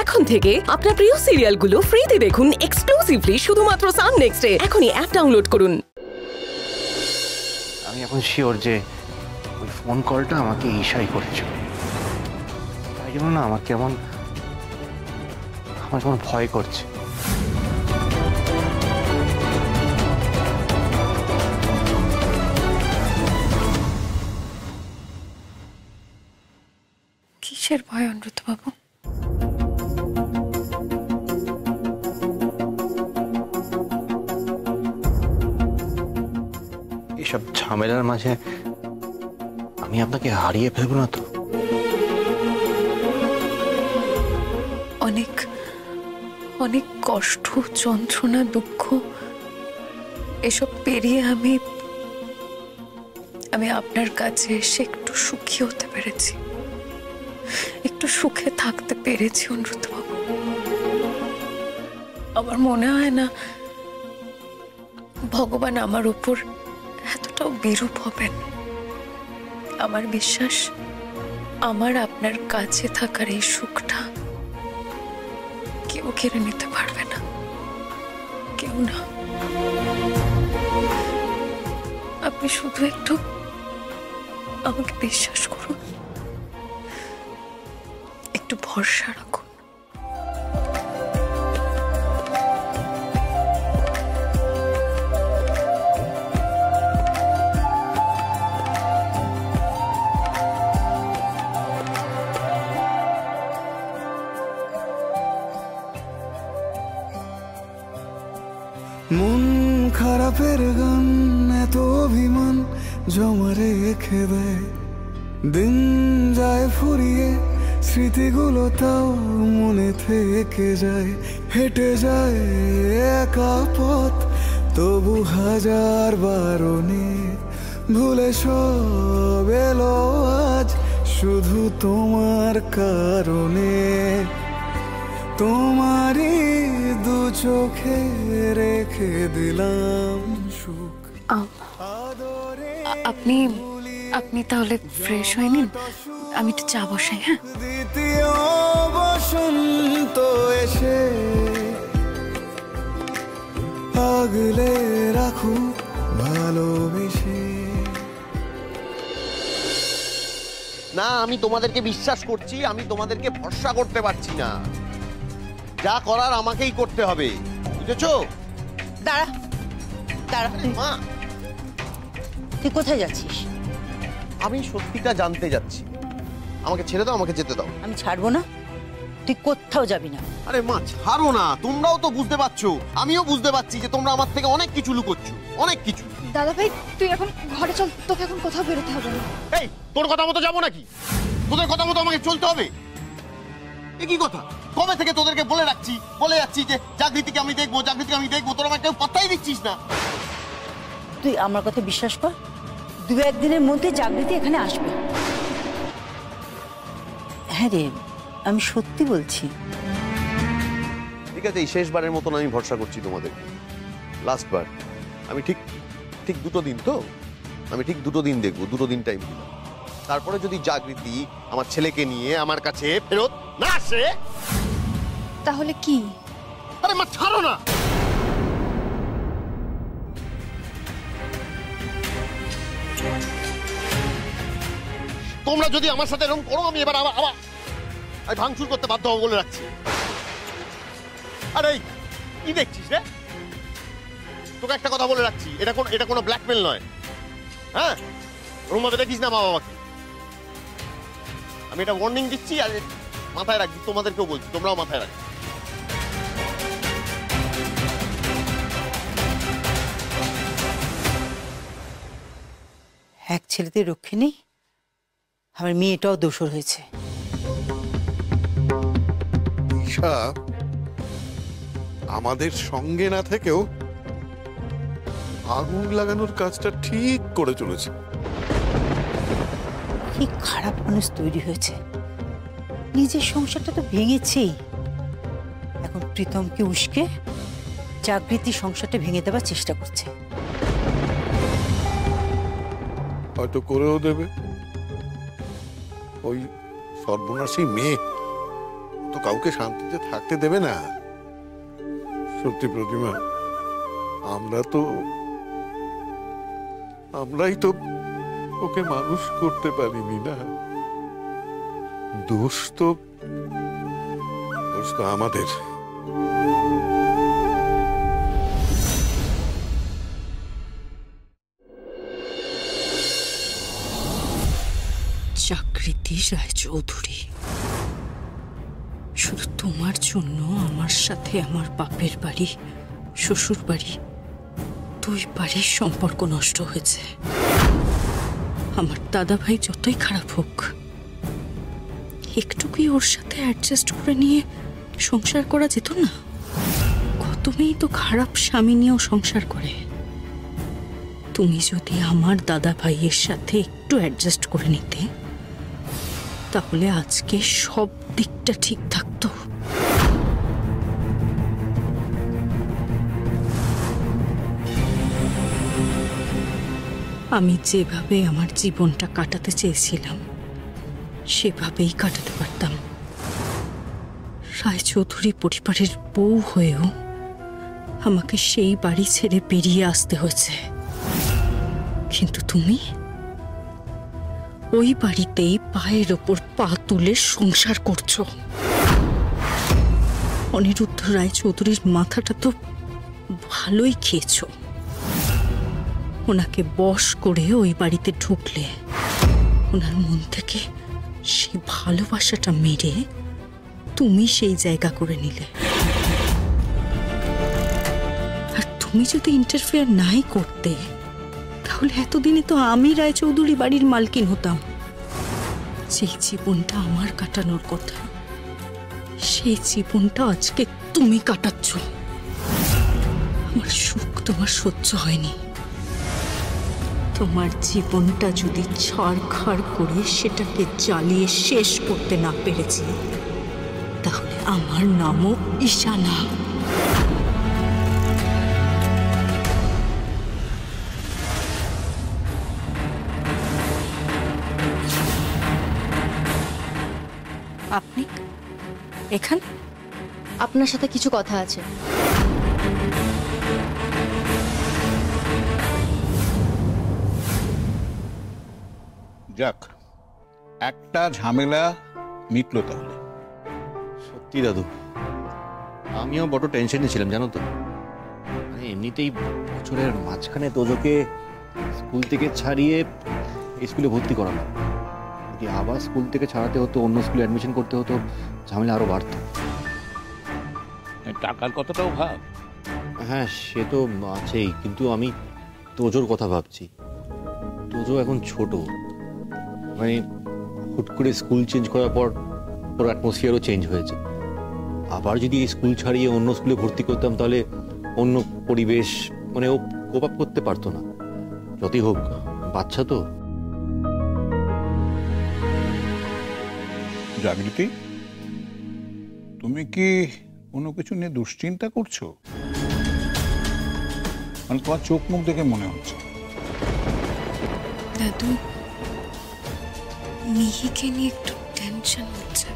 এখন থেকে আপনার প্রিয় সিরিয়ালগুলো ফ্রিতে দেখুন এক্সক্লুসিভলি শুধুমাত্র সান নেক্সটে। এখনই অ্যাপ ডাউনলোড করুন। আমি এখন শিওর যে ওই ফোন কলটা আমাকে ঈশাই করেছিল, তাই জন্য না আমার কেমন ভয় করছে। কিসের ভয় অনুরুদ্ধবাবু? এসব ঝামেলার মাঝে আমি আপনাকে হারিয়ে ফেলবো না তো? অনেক অনেক কষ্ট, যন্ত্রণা, দুঃখ এসব পেরিয়ে আমি আপনার কাছে এসে একটু সুখী হতে পেরেছি, একটু সুখে থাকতে পেরেছি অনুরুদ্ধবাবু। আমার মনে হয় না ভগবান আমার উপর এতটাও বিরূপ হবেন। আমার বিশ্বাস আমার আপনার কাছে থাকার এই সুখটা কেউ কেড়ে নিতে পারবে না, কেউ না। আপনি শুধু একটু আমাকে বিশ্বাস করুন, একটু ভরসা রাখুন। মন খারাপের গান এত অভিমান জমা রেখে দেয়, দিন যায় ফুরিয়ে স্মৃতিগুলো তাও মনে থেকে যায়। হেঁটে যায় একা পথ তবু হাজার বারণে, ভুলে সব এলো আজ শুধু তোমার কারণে। তোমারই দু চোখে রেখে দিলাম সুখ। আপনি তাহলে ফ্রেশ হয়ে নিন, আমি একটু চা বসাই। হ্যাঁ, দ্বিতীয় বসন্ত এসে আগলে রাখুক ভালোবেসে। না, আমি তোমাদেরকে বিশ্বাস করছি, আমি তোমাদেরকে ভরসা করতে পারছি না। যা করার আমাকেই করতে হবে, বুঝেছো? দাঁড়া দাঁড়া, মা তুই কোথায় যাচ্ছিস? আমি সত্যিটা জানতে যাচ্ছি, আমাকে ছেড়ে দাও, আমাকে যেতে দাও। আমি ছাড়বো না, তুই কোথাও যাবি না। আরে মা ছাড়ো না, তোমরাও তো বুঝতে পারছো, আমিও বুঝতে পারছি যে তোমরা আমার থেকে অনেক কিছু লুকোচ্ছো, অনেক কিছু। দাদা ভাই তুই এখন ঘরে চল, তোকে এখন কোথাও বেরোতে হবে না। এই তোর কথা মতো যাবো নাকি? তোদের কথা মতো আমাকে চলতে হবে? এ কি কথা? কবে থেকে তোদেরকে বলে যাচ্ছি যে জাগৃতিকে আমি দেখবো, তোরা আমাকে কেউ পাত্তাই দিচ্ছিস না। তুই আমার কথা বিশ্বাস কর, 2-1 দিনের মধ্যে জাগৃতি এখানে আসবে। হ্যাঁ রে, আমি সত্যি বলছি। ঠিক আছে, এই শেষবারের মতন আমি ভরসা করছি তোমাদের, লাস্টবার। আমি ঠিক 2 দিন, তো আমি ঠিক 2 দিন দেখবো, 2 দিন টাইম দিলাম। তারপরে যদি জাগৃতি আমার ছেলেকে নিয়ে আমার কাছে ফেরত না আসে, তাহলে কি? আরে মা ছাড়ো না। তোমরা যদি আমার সাথে এরকম করো, আমি এবার আবার আমি ভাঙচুর করতে বাধ্য হবো বলে রাখছি। আরে কি দেখছিস রে? তোকে একটা কথা বলে রাখছি, এটা কোনো ব্ল্যাকমেল নয়। হ্যাঁ, ওরকম ভাবে দেখিস না মা বাবাকে। আমি এটা ওয়ার্নিং দিচ্ছি, আর মাথায় রাখবি, তোমাদেরকেও বলছি, তোমরাও মাথায় রাখবে। এক ছেলেতে রক্ষে নেই, আমার মেয়েটাও দোষর হয়েছে। ঈশা আমাদের সঙ্গে না থেকেও আগুন লাগানোর কাজটা ঠিক করে চলেছে। কি খারাপ মানুষ তৈরি হয়েছে, নিজের সংসারটা তো ভেঙেছেই, এখন প্রীতমকে উস্কে জাগৃতি সংসারটা ভেঙে দেওয়ার চেষ্টা করছে। হয়তো করেও দেবে। ওই সর্বনাশী মেয়ে তো কাউকে শান্তিতে থাকতে দেবে না। সত্যি প্রতিমা, আমরাই তো ওকে মানুষ করতে পারিনি না। দোষ তো আমাদের। জাগৃতি রায়চৌধুরী, শুধু তোমার জন্য আমার সাথে আমার বাপের বাড়ি, শ্বশুর বাড়ি, দুই বাড়ির সম্পর্ক নষ্ট হয়েছে। আমার দাদা ভাই যতই খারাপ হোক, একটু কি ওর সাথে অ্যাডজাস্ট করে নিয়ে সংসার করা যেত না? কত মেয়েই তো খারাপ স্বামী নিয়েও সংসার করে। তুমি যদি আমার দাদা ভাইয়ের সাথে একটু অ্যাডজাস্ট করে নিতে, তাহলে আজকে সব দিকটা ঠিক থাকতো। আমি যেভাবে আমার জীবনটা কাটাতে চেয়েছিলাম সেভাবেই কাটাতে পারতাম। রায়চৌধুরী পরিবারের বউ হয়েও আমাকে সেই বাড়ি ছেড়ে বেরিয়ে আসতে হয়েছে। কিন্তু তুমি ওই বাড়িতেই পায়ের ওপর পা তুলে সংসার করছো। অনিরুদ্ধ রায়চৌধুরীর মাথাটা তো ভালোই খেয়েছো। ওনাকে বশ করে ওই বাড়িতে ঢুকলে ওনার মন থেকে সেই ভালোবাসাটা মেরে তুমি সেই জায়গা করে নিলে। আর তুমি যদি ইন্টারফেয়ার নাই করতে, তাহলে এতদিনে তো আমি রায়চৌধুরী বাড়ির মালকিন হতাম। সেই জীবনটা আমার কাটানোর কথা, সেই জীবনটা আজকে তুমি কাটাচ্ছ। আমার সুখ তোমার সহ্য হয়নি। তোমার জীবনটা যদি ছাড়খাড় করে সেটাকে জ্বালিয়ে শেষ করতে না পেরেছি, তাহলে আমার নামও ঈশা না। আপনি এখানে? আপনার সাথে কিছু কথা আছে। যাক, একটা ঝামেলা মিটলো তাহলে। সত্যি দাদু, আমিও বড় টেনশনে ছিলাম জানো তো। মানে এমনিতেই বছরের মাঝখানে তোজোকে স্কুল থেকে ছাড়িয়ে স্কুলে ভর্তি করানো, যদি আবার স্কুল থেকে ছাড়াতে হতো, অন্য স্কুলে অ্যাডমিশন করতে হতো, ঝামেলা আরো বাড়তো। টাকার কথাটাও ভাব। হ্যাঁ সে তো আছেই, কিন্তু আমি তোজোর কথা ভাবছি। তোজো এখন ছোট, মানে হুট করে স্কুল চেঞ্জ করার পর ওর অ্যাটমসফিয়ারও চেঞ্জ হয়েছে। আবার যদি এই স্কুল ছাড়িয়ে অন্য স্কুলে ভর্তি করতাম, তাহলে অন্য পরিবেশ, মানে ও কোপ আপ করতে পারতো না। যতই হোক বাচ্চা তো। জাগৃতি, তুমি কি কোনো কিছু নিয়ে দুশ্চিন্তা করছো? মানে তোমার চোখ মুখ দেখে মনে হচ্ছে। দাদু, মিহিকে নিয়ে একটু টেনশন হচ্ছে।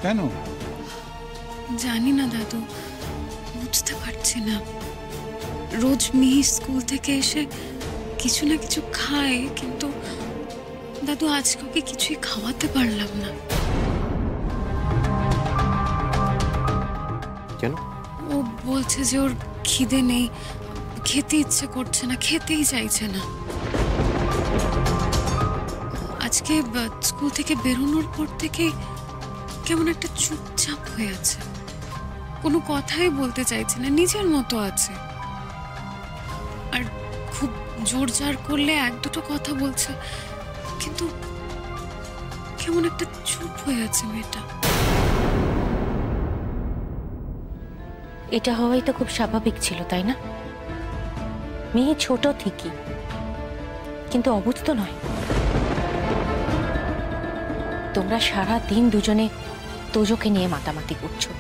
কেন জানি না দাদু, বুঝতে পারছি না। রোজ মিহি স্কুল থেকে এসে কিছু না কিছু খায়, কিন্তু দাদু আজকে ওকে কিছুই খাওয়াতে পারলাম না। কেন? ও বলছে যে ওর খিদে নেই, খেতে ইচ্ছে করছে না, খেতেই চাইছে না। আজকে স্কুল থেকে বেরোনোর পর থেকে কেমন একটা চুপচাপ হয়ে আছে, কোনো কথাই বলতে চাইছে না, নিজের মতো আছে। আর খুব জোর জার করলে এক দুটো কথা বলছে, কিন্তু কেমন একটা চুপ হয়ে আছে মেয়েটা। এটা হওয়াই তো খুব স্বাভাবিক ছিল, তাই না? মেয়ে ছোট ঠিকই, কিন্তু অবুঝ তো নয়। তোমরা সারা দিন দুজনে তোজোকে নিয়ে মাতামাতি করছো,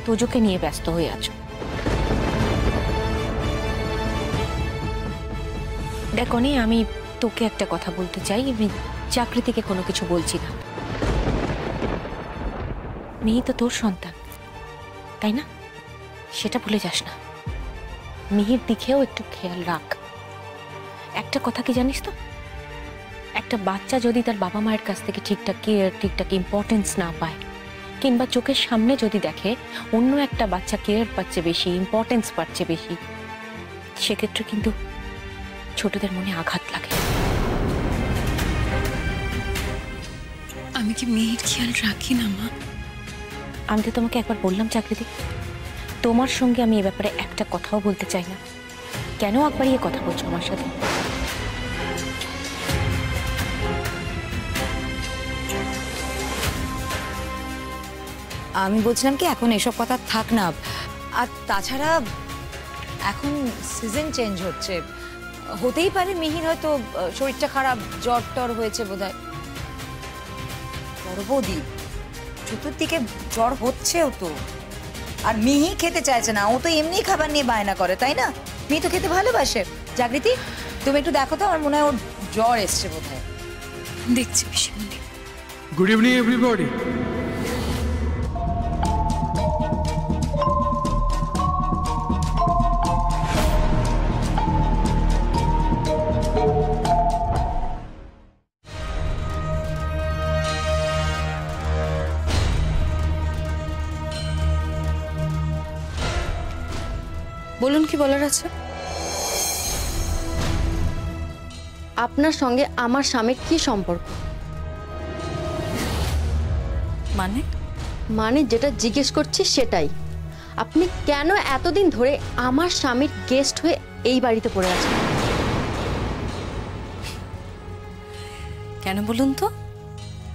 তোজোকে নিয়ে ব্যস্ত হয়ে আছো। দেখো নি, আমি তোকে একটা কথা বলতে চাই। আমি জাগৃতিকে কোনো কিছু বলছি না, মিহি তো তোর সন্তান, তাই না? সেটা ভুলে যাস না। মিহির দিকেও একটু খেয়াল রাখ। একটা কথা কি জানিস তো, একটা বাচ্চা যদি তার বাবা মায়ের কাছ থেকে ঠিকঠাক কেয়ার, ঠিকঠাক ইম্পর্টেন্স না পায়, কিংবা চোখের সামনে যদি দেখে অন্য একটা বাচ্চা কেয়ার পাচ্ছে বেশি, ইম্পর্টেন্স পাচ্ছে বেশি, সেক্ষেত্রে কিন্তু ছোটদের মনে আঘাত লাগে। আমি কি মেয়ের খেয়াল রাখি না মা? আমি তো তোমাকে একবার বললাম চাকরিতে, তোমার সঙ্গে আমি এ ব্যাপারে একটা কথাও বলতে চাই না। কেন একবার এই কথা বলছো আমার সাথে? আমি বলছিলাম কি, এখন এসব কথা থাক না। আর তাছাড়া এখন সিজন চেঞ্জ হচ্ছে, হতেই পারে মিহির হয়তো শরীরটা খারাপ, জ্বর টর হয়েছে বোধহয়। বড় বৌদি, চতুর্দিকে জ্বর হচ্ছেও তো, আর মিহি খেতে চাইছে না। ও তো এমনি খাবার নিয়ে বায়না করে, তাই না? মিহি তো খেতে ভালোবাসে। জাগৃতি, তুমি একটু দেখো তো, আমার মনে হয় ওর জ্বর এসছে বোধহয়। দেখছি পিসিমণি। Good evening everybody. বলুন, কি বলার আছে? আপনার সঙ্গে আমার স্বামীর কি সম্পর্ক? মানে যেটা জিজ্ঞেস করছি সেটাই। আপনি কেন এতদিন ধরে আমার স্বামীর গেস্ট হয়ে এই বাড়িতে পড়ে আছেন? কেন বলুন তো?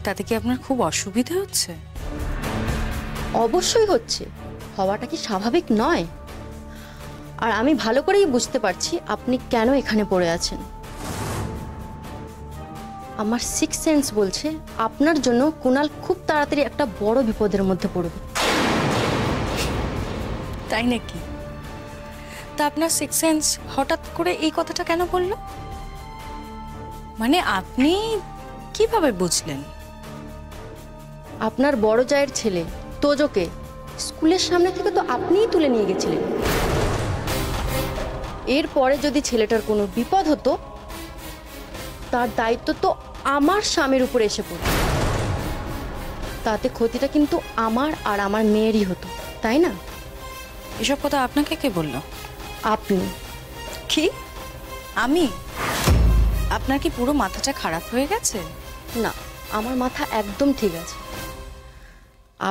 তাতে কি আপনার খুব অসুবিধা হচ্ছে? অবশ্যই হচ্ছে, হওয়াটা কি স্বাভাবিক নয়? আর আমি ভালো করেই বুঝতে পারছি আপনি কেন এখানে পড়ে আছেন। আমার সিক্স সেন্স বলছে আপনার জন্য কুনাল খুব তাড়াতাড়ি একটা বড় বিপদের মধ্যে পড়বে। তাই নাকি? তা আপনার সিক্স সেন্স হঠাৎ করে এই কথাটা কেন বলল? মানে আপনি কিভাবে বুঝলেন? আপনার বড় জায়ের ছেলে তোজোকে স্কুলের সামনে থেকে তো আপনিই তুলে নিয়ে গেছিলেন। এরপরে যদি ছেলেটার কোনো বিপদ হতো, তার দায়িত্ব তো আমার স্বামীর উপরে এসে পড়ত। তাতে ক্ষতিটা কিন্তু আমার আর আমার মেয়েরই হতো, তাই না? এসব কথা আপনাকে কে বলল? আপনি। কি? আমি? আপনার কি পুরো মাথাটা খারাপ হয়ে গেছে? না, আমার মাথা একদম ঠিক আছে।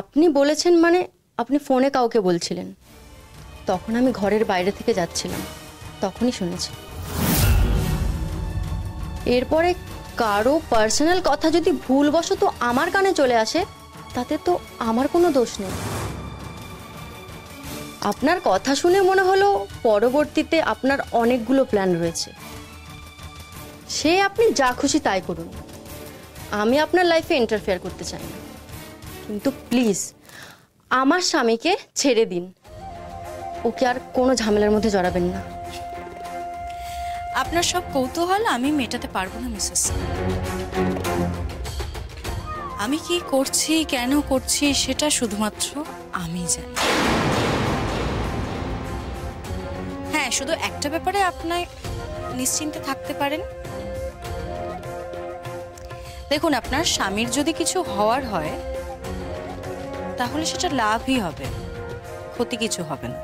আপনি বলেছেন মানে আপনি ফোনে কাউকে বলছিলেন। তখন আমি ঘরের বাইরে থেকে যাচ্ছিলাম, তখনই শুনেছি। এরপরে কারো পার্সোনাল কথা যদি ভুলবশত আমার কানে চলে আসে, তাতে তো আমার কোনো দোষ নেই। আপনার কথা শুনে মনে হলো পরবর্তীতে আপনার অনেকগুলো প্ল্যান রয়েছে। সে আপনি যা খুশি তাই করুন, আমি আপনার লাইফে ইন্টারফেয়ার করতে চাই না। কিন্তু প্লিজ আমার স্বামীকে ছেড়ে দিন, ওকে আর কোনো ঝামেলার মধ্যে জড়াবেন না। আপনার সব কৌতূহল আমি মেটাতে পারবো না মিসেস। আমি কি করছি, কেন করছি, সেটা শুধুমাত্র আমি জানি। হ্যাঁ, শুধু একটা ব্যাপারে আপনি নিশ্চিন্তে থাকতে পারেন। দেখুন, আপনার স্বামীর যদি কিছু হওয়ার হয় তাহলে সেটা লাভই হবে, ক্ষতি কিছু হবে না।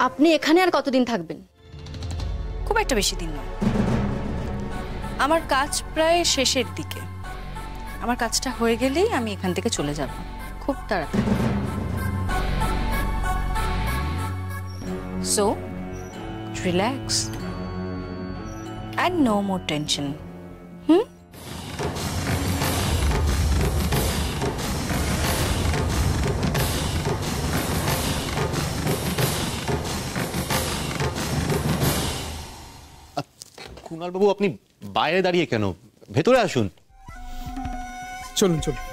আপনি এখানে আর কতদিন থাকবেন? খুব একটা বেশি দিন নয়। আমার কাজ প্রায় শেষের দিকে। আমার কাজটা হয়ে গেলেই আমি এখান থেকে চলে যাব, খুব তাড়াতাড়ি। So relax and no more tension. Kunal বাবু, আপনি বাইরে দাঁড়িয়ে কেন? ভেতরে আসুন। চলুন চলুন,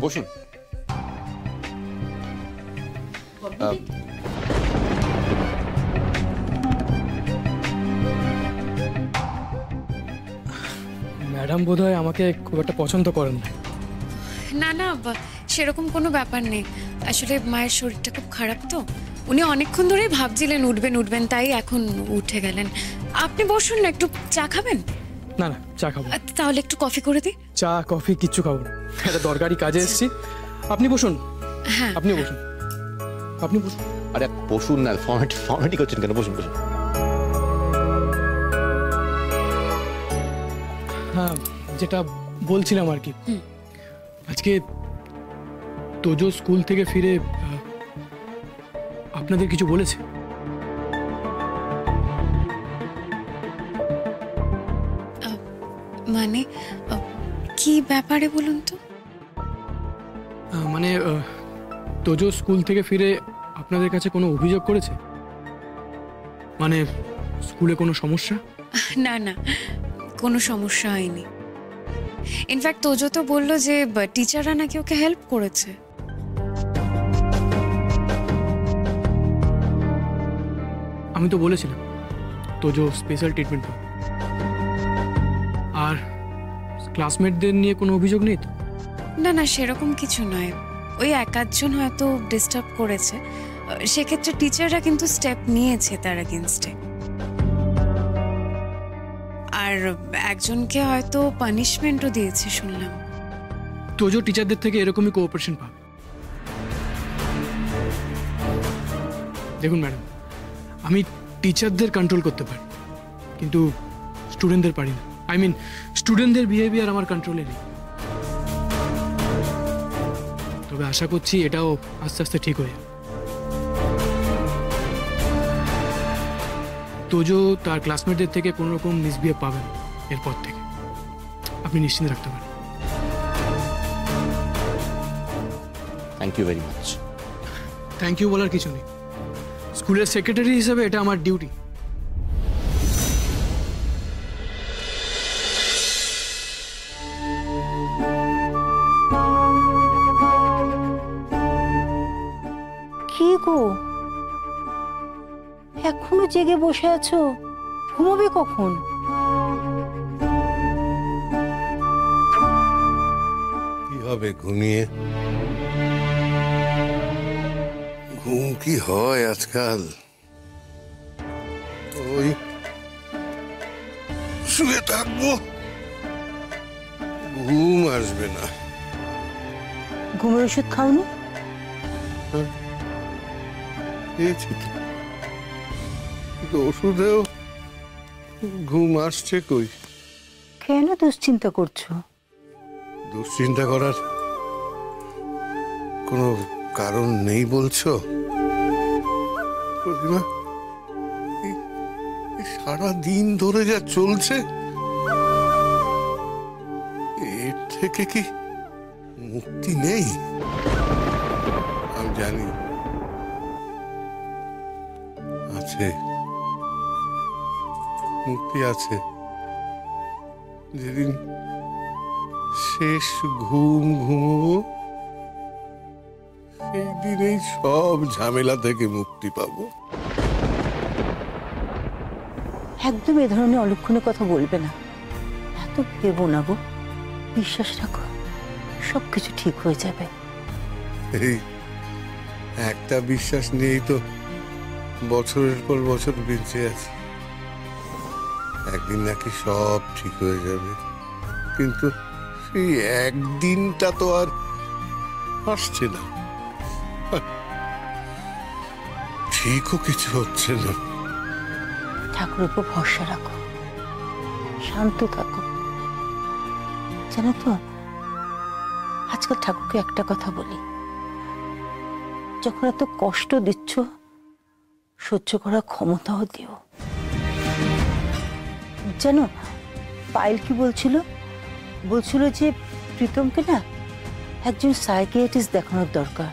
বসুন। ম্যাডাম বোধহয় আমাকে খুব একটা পছন্দ করেন না। না না সেরকম কোনো ব্যাপার নেই, আসলে মায়ের শরীরটা খুব খারাপ তো, উনি অনেকক্ষণ ধরেই ভাবছিলেন উঠবেন, তাই এখন উঠে গেলেন। আপনি বসুন না, একটু চা খাবেন? না না, চা খাবো। তাহলে একটু কফি করে দিই। চা কফি কিচ্ছু খাবো না, একটা দরকারি কাজে এসেছি। আপনি বসুন। হ্যাঁ আপনি বসুন, আপনি বসুন। আরে বসুন না, ফর্মালিটি করছেন কেন? বসুন বসুন। হ্যাঁ, যেটা বলছিলাম আর কি, আজকে তোজো স্কুল থেকে ফিরে আপনাদের কিছু বলেছে? মানে কি ব্যাপারে বলুন তো? মানে তোজো স্কুল থেকে ফিরে আপনাদের কাছে কোনো অভিযোগ করেছে? মানে স্কুলে কোনো সমস্যা? না না, কোনো সমস্যা হয়নি। ইনফ্যাক্ট তোজো তো বললো যে টিচাররা নাকি ওকে হেল্প করেছে। আমি তো বলেছিলাম তোজো স্পেশাল ট্রিটমেন্ট পাবে। আর ক্লাসমেটদের নিয়ে কোনো অভিযোগ নেই তো? না না, সেরকম কিছু নয়, ওই এক আধজন হয়তো ডিস্টার্ব করেছে, সেক্ষেত্রে টিচাররা কিন্তু স্টেপ নিয়েছে তার এগেইনস্টে। আর একজনকে হয়তো পানিশমেন্টও দিয়েছে শুনলাম। তোজো টিচারদের থেকে এরকমই কোঅপারেশন পাবে। দেখুন ম্যাডাম, আমি টিচারদের কন্ট্রোল করতে পারি, কিন্তু স্টুডেন্টদের পারি না। আই মিন স্টুডেন্টদের বিহেভিয়ার আমার কন্ট্রোলে নেই। তবে আশা করছি এটাও আস্তে আস্তে ঠিক হয়ে যাবে। তোজো তার ক্লাসমেটদের থেকে কোনো রকম মিসবিহেভ পাবেন এরপর থেকে, আপনি নিশ্চিন্ত রাখতে পারেন। Thank you very much. Thank you বলার কিছু নেই, স্কুলের সেক্রেটারি হিসেবে এটা আমার ডিউটি। কি গো, এখনো জেগে বসে আছো? ঘুমাবে কখন? কি হবে ঘুমিয়ে? ঘুম কি হয় আজকাল? ওই শুয়ে থাকবো, ঘুম আসবে না। ঘুমের ওষুধ খাওনি? খেয়েছি তো, ওষুধেও ঘুম আসছে কই। কেন দুশ্চিন্তা করছো? দুশ্চিন্তা করার কোনো কারণ নেই বলছো প্রতিমা? সারা দিন ধরে যা চলছে, এর থেকে কি মুক্তি নেই? আমি জানি আছে, মুক্তি আছে। যেদিন শেষ ঘুম ঘুমবো, সেই দিনেই সব ঝামেলা থেকে মুক্তি পাবো। একদম এ ধরনের অলক্ষণের কথা বলবে না, এত ভেবো না গো। বিশ্বাস রাখো, সবকিছু ঠিক হয়ে যাবে। এই একটা বিশ্বাস নিয়েই তো বছরের পর বছর বেঁচে আছি। একদিন নাকি সব ঠিক হয়ে যাবে, কিন্তু সেই একদিনটা তো আর আসছে না, ঠিকও কিছু হচ্ছে না। ঠাকুরের উপর ভরসা রাখো, শান্ত থাকো। জানো তো, আজকাল ঠাকুরকে একটা কথা বলি, যখন এত কষ্ট দিচ্ছ, সহ্য করার ক্ষমতাও দিও। জানো পায়েল কি বলছিল যে প্রীতমকে না একজন সাইকিয়াট্রিস্ট দেখানোর দরকার।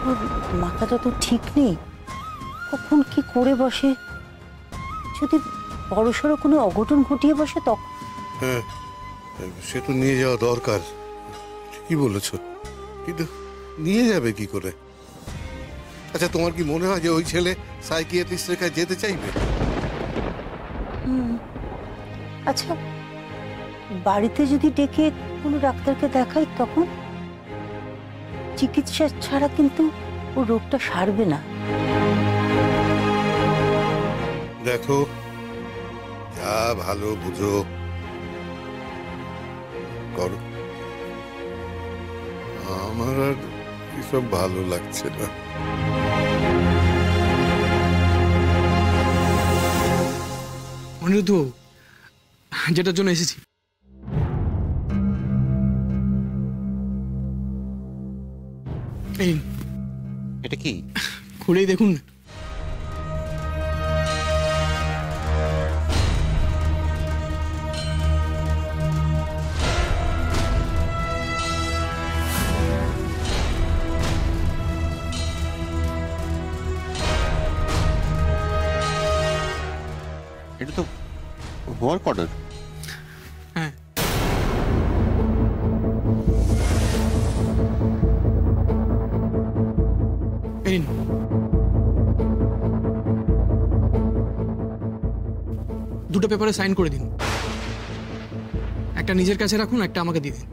ওর মাথাটা তো ঠিক নেই, কখন কি করে বসে, যদি বড়সড় কোনো অঘটন ঘটিয়ে বসে তখন। হ্যাঁ, সে তো নিয়ে যাওয়া দরকার, ঠিকই বলেছ, কিন্তু নিয়ে যাবে কি করে? আচ্ছা, তোমার কি মনে হয় যে ওই ছেলে সাইকিয়াট্রিস্টের কাছে যেতে চাইবে? আচ্ছা বাড়িতে যদি ডেকে কোনো ডাক্তারকে দেখাই তখন চিকিৎসা ছাড়া কিন্তু ও রোগটা সারবে না। দেখো, যা ভালো বুঝো করো। আমার আর এসব ভালো লাগছে না। অনিরুদ্ধ, যেটার জন্য এসেছি এটা কি খুলেই দেখুন না। এটা তো ওয়ার্ক অর্ডার। হ্যাঁ, দুটো পেপারে সাইন করে দিন, একটা নিজের কাছে রাখুন, একটা আমাকে দিয়ে দিন।